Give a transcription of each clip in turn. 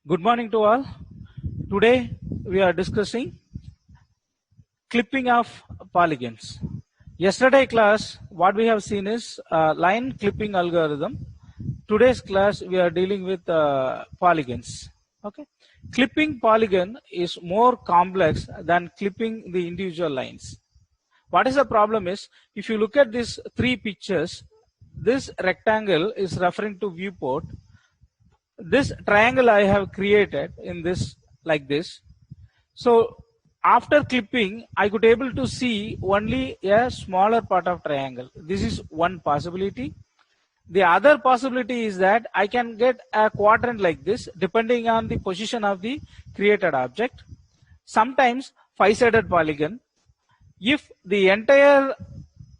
Good morning to all. Today we are discussing clipping of polygons. Yesterday class, what we have seen is line clipping algorithm. Today's class we are dealing with polygons. Okay, clipping polygon is more complex than clipping the individual lines. What is the problem is, if you look at these three pictures, this rectangle is referring to viewport. This triangle I have created in this like this. So after clipping, I could able to see only a smaller part of triangle. This is one possibility. The other possibility is that I can get a quadrant like this depending on the position of the created object. Sometimes five-sided polygon. If the entire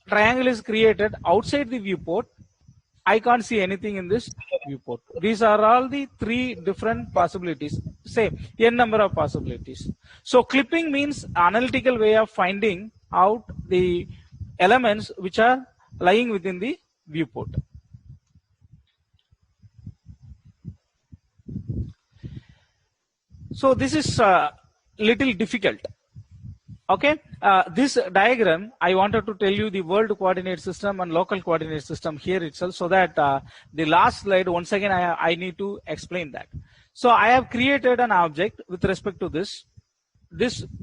triangle is created outside the viewport, I can't see anything in this viewport. These are all the three different possibilities. Say n number of possibilities. So clipping means analytical way of finding out the elements which are lying within the viewport. So this is little difficult. Okay, this diagram, I wanted to tell you the world coordinate system and local coordinate system here itself, so that the last slide, once again, I need to explain that. So I have created an object with respect to this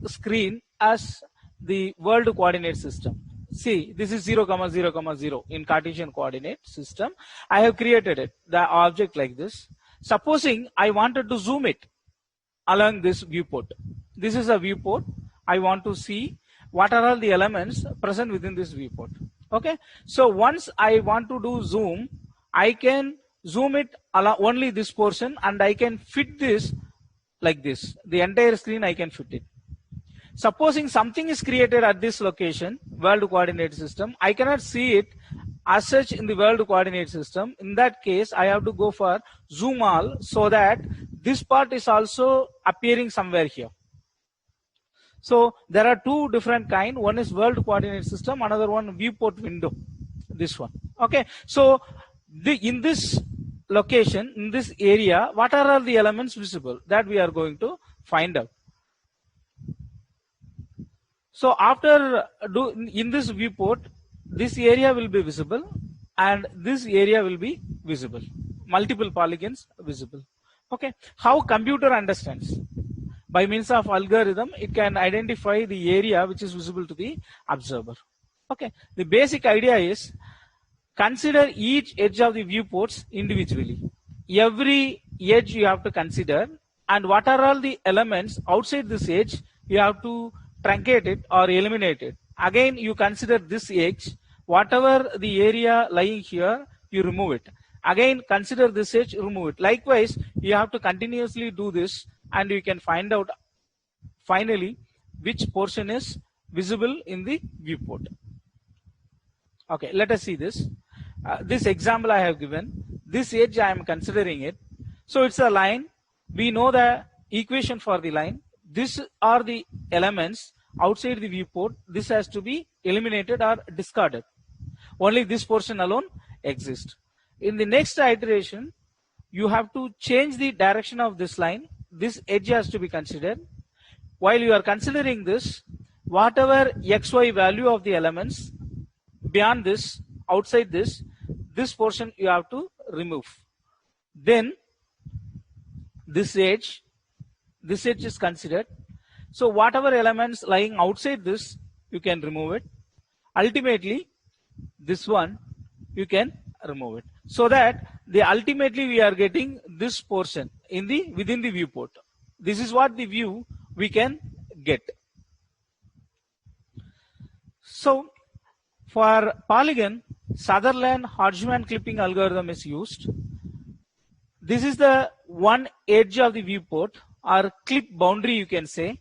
screen as the world coordinate system. See, this is 0, 0, 0 in Cartesian coordinate system. I have created it, the object like this. Supposing I wanted to zoom it along this viewport. This is a viewport. I want to see what are all the elements present within this viewport. Okay, so once I want to do zoom, I can zoom it only this portion, and I can fit this like this. The entire screen I can fit it. Supposing something is created at this location, world coordinate system, I cannot see it as such in the world coordinate system. In that case, I have to go for zoom all, so that this part is also appearing somewhere here. So there are two different kind. One is world coordinate system, another one viewport window. This one. Okay. So in this location, in this area, what are all the elements visible? That we are going to find out. So after in this viewport, this area will be visible and this area will be visible. Multiple polygons visible. Okay. How computer understands? By means of algorithm, it can identify the area which is visible to the observer. Okay. The basic idea is, consider each edge of the viewports individually. Every edge you have to consider, and what are all the elements outside this edge, you have to truncate it or eliminate it. Again, you consider this edge. Whatever the area lying here, you remove it. Again, consider this edge, remove it. Likewise, you have to continuously do this, and you can find out finally which portion is visible in the viewport. Okay, let us see this. This example I have given. This edge I am considering it. So it's a line. We know the equation for the line. These are the elements outside the viewport. This has to be eliminated or discarded. Only this portion alone exists. In the next iteration, you have to change the direction of this line. This edge has to be considered. While you are considering this, whatever xy value of the elements beyond this, outside this portion you have to remove. Then this edge is considered. So whatever elements lying outside this, you can remove it. Ultimately, this one you can remove it, so that ultimately we are getting this portion within the viewport. This is what the view we can get. So for polygon, Sutherland-Hodgman clipping algorithm is used. This is the one edge of the viewport, or clip boundary, you can say,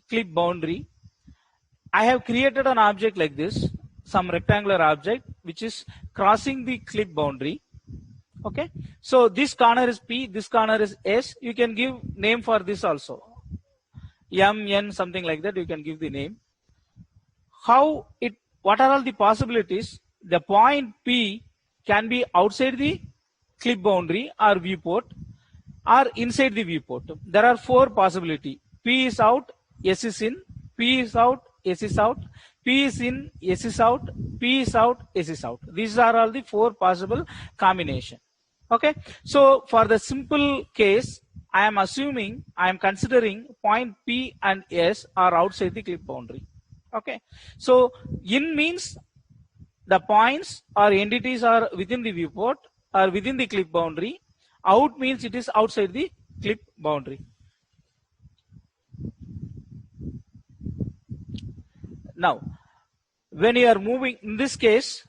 clip boundary. I have created an object like this, some rectangular object which is crossing the clip boundary. Okay, so this corner is P, this corner is S. You can give name for this also, M, N, something like that. You can give the name. What are all the possibilities? The point P can be outside the clip boundary or viewport. or inside the viewport. There are four possibilities. P is out, S is in, P is out, S is out, P is in, S is out, P is out, S is out. These are all the four possible combination. Okay. So for the simple case, I am assuming, I am considering point P and S are outside the clip boundary. Okay. So in means the points or entities are within the viewport or within the clip boundary. Out means it is outside the clip boundary. Now, when you are moving, in this case,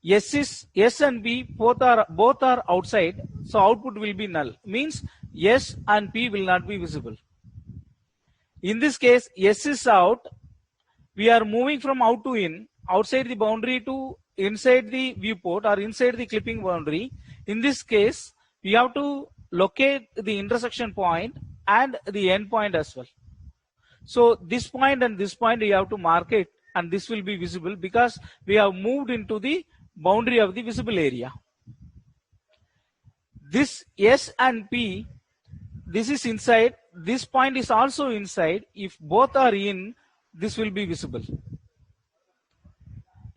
S and B both are outside, so output will be null. Means S and P will not be visible. In this case, S is out. We are moving from out to in, outside the boundary to inside the viewport or inside the clipping boundary. In this case, we have to locate the intersection point and the end point as well. So this point and this point you have to mark it, and this will be visible because we have moved into the boundary of the visible area. This S and P, this is inside, this point is also inside. If both are in, this will be visible.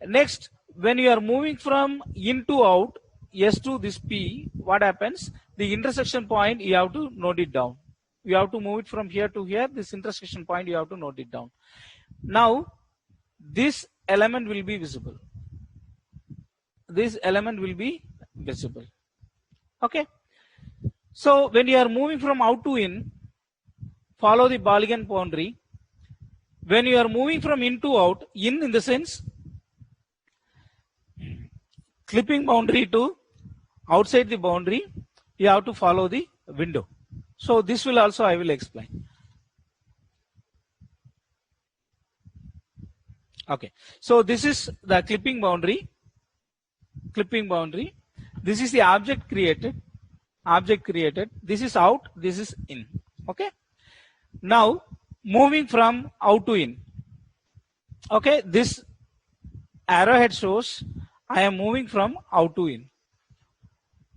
Next, when you are moving from in to out, S to this P, what happens? The intersection point, you have to note it down. You have to move it from here to here. This intersection point, you have to note it down. Now, this element will be visible. This element will be visible. Okay. So when you are moving from out to in, follow the polygon boundary. When you are moving from in to out, in the sense clipping boundary to outside the boundary, you have to follow the window. So this will also I will explain. Okay. So this is the clipping boundary. Clipping boundary. This is the object created. Object created. This is out. This is in. Okay. Now moving from out to in. Okay. This arrowhead shows I am moving from out to in.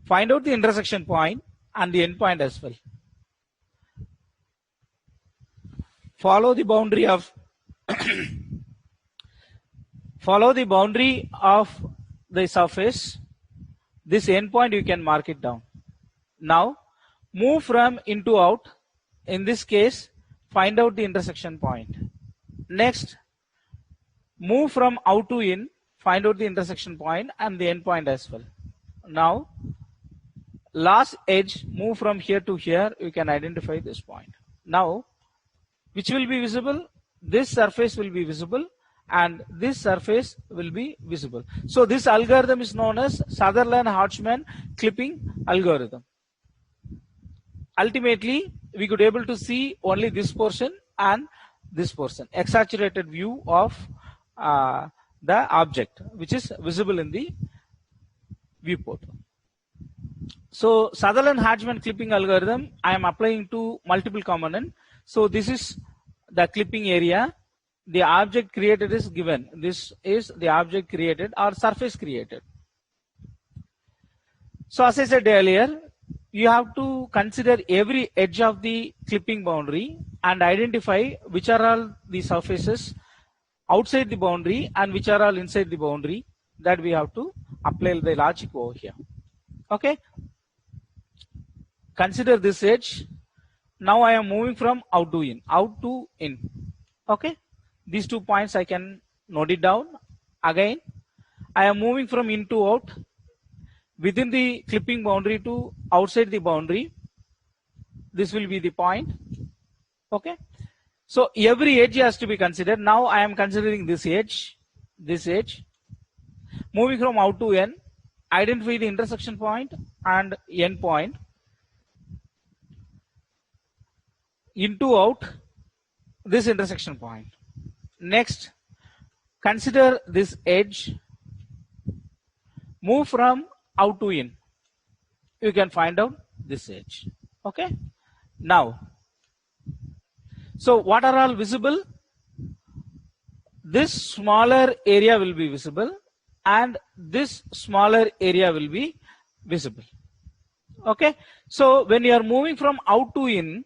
Find out the intersection point and the end point as well. Follow the boundary of follow the boundary of the surface. This end point you can mark it down. Now move from in to out. In this case, find out the intersection point. Next, move from out to in, find out the intersection point and the end point as well. Now, last edge, move from here to here, you can identify this point. Now, which will be visible? This surface will be visible and this surface will be visible. So this algorithm is known as Sutherland-Hodgman clipping algorithm. Ultimately, we could able to see only this portion and this portion, exaggerated view of the object, which is visible in the viewport. So Sutherland-Hodgman clipping algorithm, I am applying to multiple component. So this is the clipping area. The object created is given. This is the object created or surface created. So as I said earlier, you have to consider every edge of the clipping boundary and identify which are all the surfaces outside the boundary and which are all inside the boundary. That we have to apply the logic over here. Okay. Consider this edge. Now I am moving from out to in. Out to in. Okay. These 2 points I can note it down. Again, I am moving from in to out. Within the clipping boundary to outside the boundary, this will be the point. Okay. So every edge has to be considered. Now I am considering this edge. Moving from out to in, identify the intersection point and end point. Into out, this intersection point. Next, consider this edge. Move from out to in. You can find out this edge. Okay. Now, so what are all visible? This smaller area will be visible and this smaller area will be visible. Okay, so when you are moving from out to in,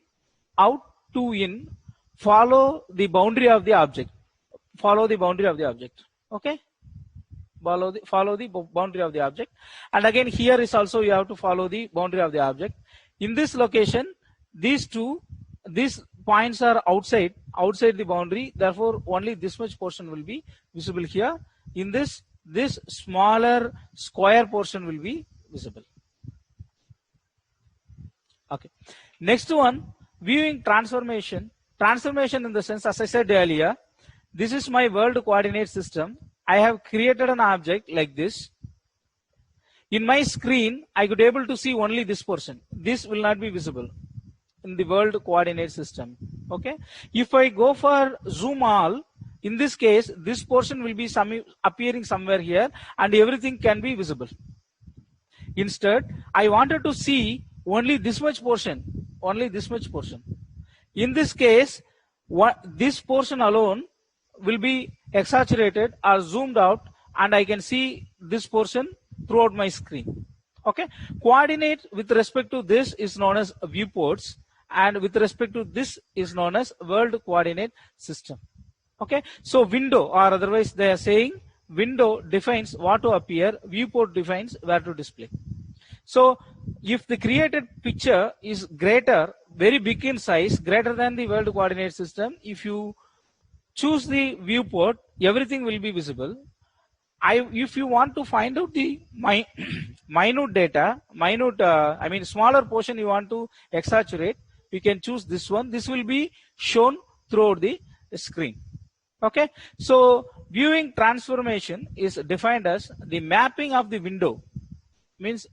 follow the boundary of the object. Follow the boundary of the object. Okay, follow the boundary of the object. And again, here is also you have to follow the boundary of the object. In this location, these points are outside the boundary. Therefore, only this much portion will be visible here. In this smaller square portion will be visible. Okay. Next one, viewing transformation. Transformation in the sense, as I said earlier, this is my world coordinate system. I have created an object like this. In my screen, I could able to see only this portion. This will not be visible in the world coordinate system. Okay. If I go for zoom all, in this case, this portion will be appearing somewhere here, and everything can be visible. Instead, I wanted to see only this much portion. Only this much portion. In this case, this portion alone will be exaggerated or zoomed out, and I can see this portion throughout my screen. Okay. Coordinate with respect to this is known as viewports, and with respect to this is known as world coordinate system. Okay. So window, or otherwise they are saying window defines what to appear, viewport defines where to display. So if the created picture is greater, very big in size, greater than the world coordinate system, if you choose the viewport, everything will be visible. If you want to find out the minute data, smaller portion you want to exaggerate, you can choose this one. This will be shown throughout the screen. Okay. So viewing transformation is defined as the mapping of the window, means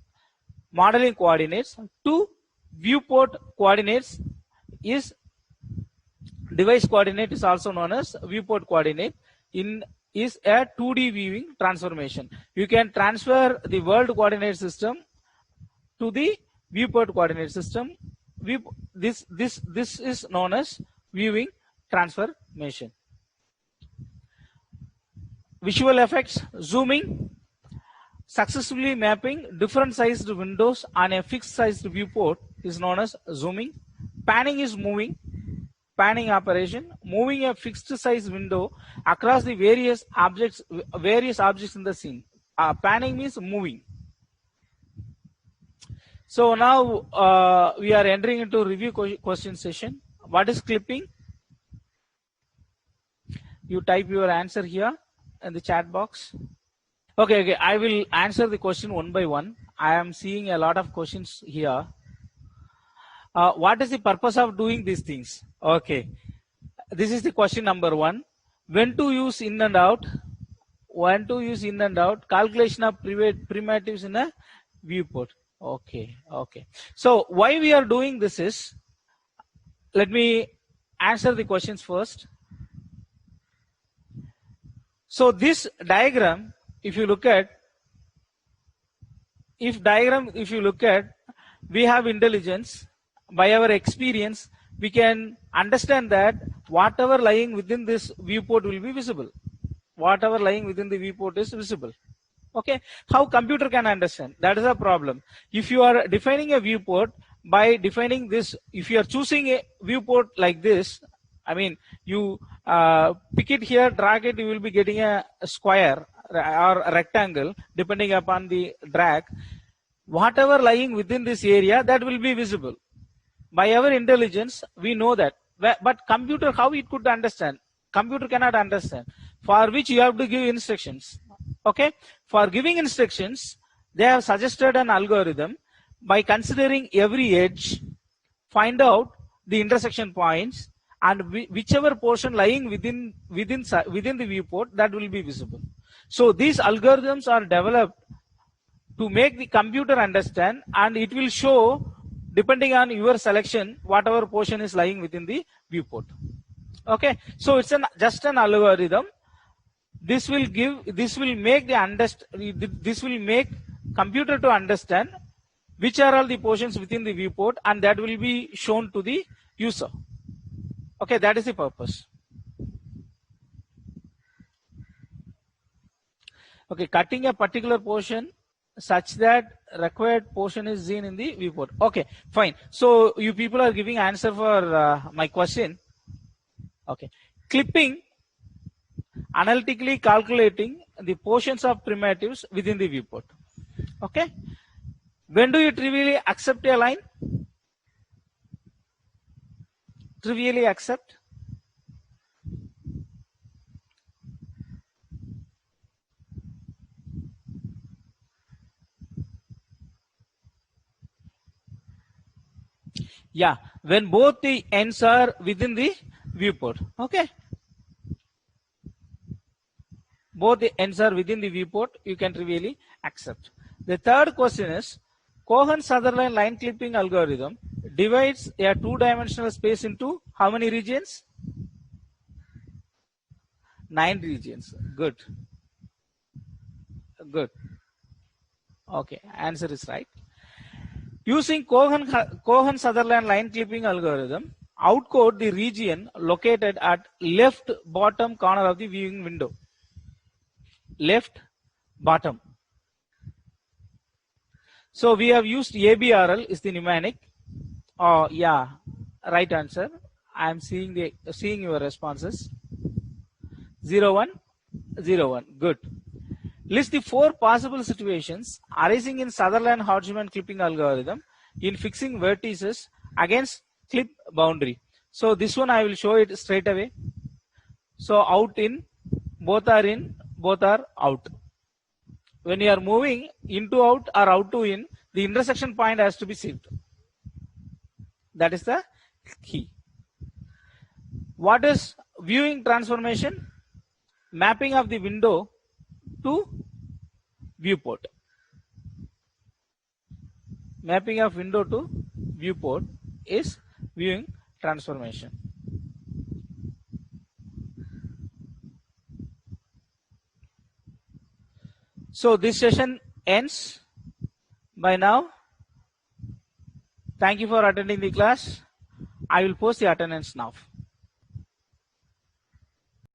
modeling coordinates, to viewport coordinates is device coordinate, is also known as viewport coordinate, is a 2D viewing transformation. You can transfer the world coordinate system to the viewport coordinate system. This is known as viewing transformation. Visual effects, zooming, successfully mapping different sized windows on a fixed sized viewport is known as zooming. Panning is moving, panning operation, moving a fixed size window across the various objects in the scene. Panning means moving. So now we are entering into review question session. What is clipping? You type your answer here in the chat box. Okay, I will answer the question one by one. I am seeing a lot of questions here. What is the purpose of doing these things? Okay, this is the question number one. When to use in and out? When to use in and out? Calculation of primitives in a viewport. Okay. So why we are doing this is, let me answer the questions first. So this diagram, if you look at, we have intelligence. By our experience, we can understand that whatever lying within this viewport will be visible. Whatever lying within the viewport is visible. Okay, how computer can understand? That is a problem. If you are defining a viewport, by defining this, if you are choosing a viewport like this, I mean, you pick it here, drag it, you will be getting a square or a rectangle depending upon the drag. Whatever lying within this area, that will be visible. By our intelligence, we know that. But computer, how it could understand? Computer cannot understand. For which you have to give instructions. Okay. For giving instructions, they have suggested an algorithm. By considering every edge, find out the intersection points, and whichever portion lying within the viewport, that will be visible. So these algorithms are developed to make the computer understand, and it will show, depending on your selection, whatever portion is lying within the viewport. Okay, so it's just an algorithm. This will make computer to understand which are all the portions within the viewport, and that will be shown to the user. Okay, that is the purpose. Okay, cutting a particular portion such that required portion is seen in the viewport. Okay, fine. So you people are giving answer for my question. Okay, clipping, analytically calculating the portions of primitives within the viewport. Okay, when do you trivially accept a line? Trivially accept? Yeah, when both the ends are within the viewport. Okay, both the ends are within the viewport, you can trivially accept. The third question is, Cohen-Sutherland line clipping algorithm divides a two-dimensional space into how many regions? 9 regions. Good. Good. Okay, answer is right. Using Cohen-Sutherland line clipping algorithm, outcode the region located at left bottom corner of the viewing window. Left bottom. So we have used ABRL is the mnemonic. Oh yeah, right answer. I am seeing your responses. 0, 1, 0, 1. Good. List the 4 possible situations arising in Sutherland-Hodgman clipping algorithm in fixing vertices against clip boundary. So this one I will show it straight away. So out in, both are in, both are out. When you are moving into out or out to in, the intersection point has to be saved. That is the key. What is viewing transformation? Mapping of the window to viewport. Mapping of window to viewport is viewing transformation. So this session ends by now. Thank you for attending the class. I will post the attendance now.